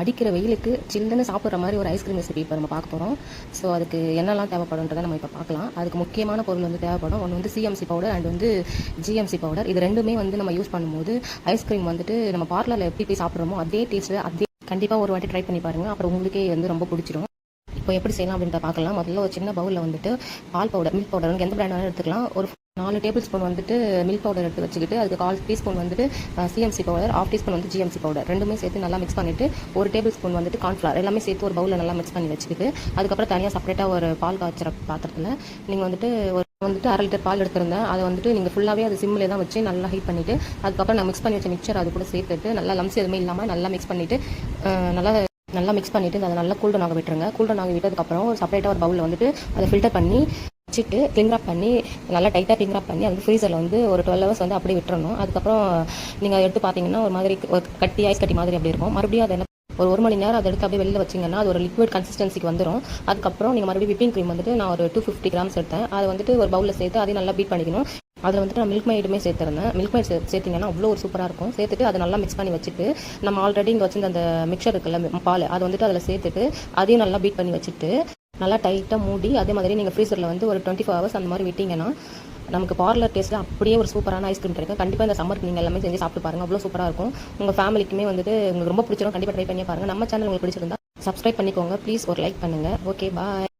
அடிக்கிற வெயிலுக்கு சில்லுன்னு சாப்பிட்ற மாதிரி ஒரு ஐஸ்கிரீம் ரெசிபி இப்போ நம்ம பார்க்க போகிறோம். ஸோ அதுக்கு என்னெல்லாம் தேவைப்படுன்றதை நம்ம இப்போ பார்க்கலாம். அதுக்கு முக்கியமான பொருள் வந்து தேவைப்படும். ஒன்று வந்து சிஎம்சி பவுடர் அண்ட் வந்து ஜிஎம்சி பவுடர். இது ரெண்டுமே வந்து நம்ம யூஸ் பண்ணும்போது ஐஸ்கிரீம் வந்துட்டு நம்ம பார்லரில் எப்படி போய் சாப்பிட்றோமோ அதே டேஸ்ட்டு அதே கண்டிப்பாக ஒரு வாட்டி ட்ரை பண்ணி பாருங்கள். அப்புறம் உங்களுக்கே வந்து ரொம்ப பிடிச்சிரும். இப்போ எப்படி செய்யலாம் அப்படின்றத பார்க்கலாம். முதல்ல ஒரு சின்ன பவுலில் வந்துட்டு பால் பவுடர், மில்க் பவுடர் வந்து எந்த பிராண்ட் வேணாலும் எடுத்துக்கலாம். ஒரு 4 டேபிள் ஸ்பூன் வந்துட்டு மில்க் பவுடர் எடுத்து வச்சுக்கிட்டு அதுக்கு 1/4 டீஸ்பூன் வந்துட்டு சிஎம்சி பவுடர், 1/2 டீஸ்பூன் வந்து ஜிஎம்சி பவுடர் ரெண்டுமே சேர்த்து நல்லா மிக்ஸ் பண்ணிவிட்டு 1 டேபிள் ஸ்பூன் வந்துட்டு கார்ன்ஃப்ளவர் எல்லாமே சேர்த்து ஒரு பவுலில் நல்லா மிக்ஸ் பண்ணி வச்சுக்கிட்டு அதுக்கப்புறம் தனியாக செப்பரேட்டாக ஒரு பால் காய்ச்சற பாத்திரத்தில் நீங்கள் வந்துட்டு வந்துட்டு 1/2 லிட்டர் பால் எடுத்திருந்தேன். அதை வந்துட்டு நீங்கள் ஃபுல்லாகவே அது சிம்மில் தான் வச்சு நல்லா ஹீட் பண்ணிவிட்டு அதுக்கப்புறம் நான் மிக்ஸ் பண்ணி வச்ச மிக்சர் அது கூட சேர்த்துட்டு நல்லா லம்ஸ் எதுவுமே இல்லாமல் நல்லா மிக்ஸ் பண்ணிவிட்டு நல்லா மிக்ஸ் பண்ணிவிட்டு அதை நல்லா கூல்டவுன் ஆக விட்டுருங்க. கூல்டவுன் ஆகி விட்டதுக்கப்புறம் ஒரு செப்பரேட்டாக ஒரு பவுலில் வந்துட்டு அதை ஃபில்டர் பண்ணி வச்சுட்டு கிளிங்ராப் பண்ணி நல்லா டைட்டாக கிளிங்ராப் பண்ணி அது ஃப்ரீசரில் வந்து ஒரு 12 ஹவர்ஸ் வந்து அப்படியே விட்டுறணும். அதுக்கப்புறம் நீங்கள் எடுத்து பார்த்தீங்கன்னா ஒரு மாதிரி கட்டி ஐஸ் கட்டி மாதிரி அப்படி இருக்கும். மறுபடியும் அதை ஒரு மணி நேரம் அதை எடுத்து அப்படியே வெளில வச்சிங்கன்னா அது ஒரு லிக்விட் கன்சிஸ்டன்சிக்கு வந்துடும். அதுக்கப்புறம் நீங்கள் மறுபடியும் விப்பிங் க்ரீம் வந்துட்டு நான் ஒரு 250 கிராம்ஸ் எடுத்தேன். அதை வந்துட்டு ஒரு பவுலில் சேர்த்து அதையும் நல்லா பீட் பண்ணிக்கணும். அதில் வந்துட்டு நான் மில்க் மைடுமே சேர்த்துருந்தேன். மில்க் மைட் சேர்த்திங்கன்னா அவ்வளோ ஒரு சூப்பராக இருக்கும். சேர்த்துட்டு அதை நல்லா மிக்ஸ் பண்ணி வச்சுட்டு நம்ம ஆல்ரெடி இங்கே வச்சிருந்த அந்த மிக்சர் இருக்குல்ல பால் அதை வந்துட்டு அதில் சேர்த்துட்டு அதையும் நல்லா பீட் பண்ணி வச்சுட்டு நல்லா டைட்டாக மூடி அதே மாதிரி நீங்கள் ஃப்ரீசரில் வந்து ஒரு 24 ஹவர்ஸ் அந்த மாதிரி விட்டிங்கன்னா நமக்கு பார்லர் டேஸ்ட்டில் அப்படியே ஒரு சூப்பரான ஐஸ்கிரீம் கிடைக்கும். கண்டிப்பாக இந்த சம்மருக்கு நீங்கள் எல்லாமே செஞ்சு சாப்பிட்டு பாருங்கள். அவ்வளோ சூப்பராக இருக்கும். உங்கள் ஃபேமிலிக்குமே வந்துட்டு உங்களுக்கு ரொம்ப பிடிச்சிரும். கண்டிப்பாக ட்ரை பண்ணி பாருங்கள். நம்ம சேனல் உங்களுக்கு பிடிச்சிருந்தா சப்ஸ்கிரைப் பண்ணிக்கோங்க. ப்ளீஸ் ஒரு லைக் பண்ணுங்கள். ஓகே, பாய்.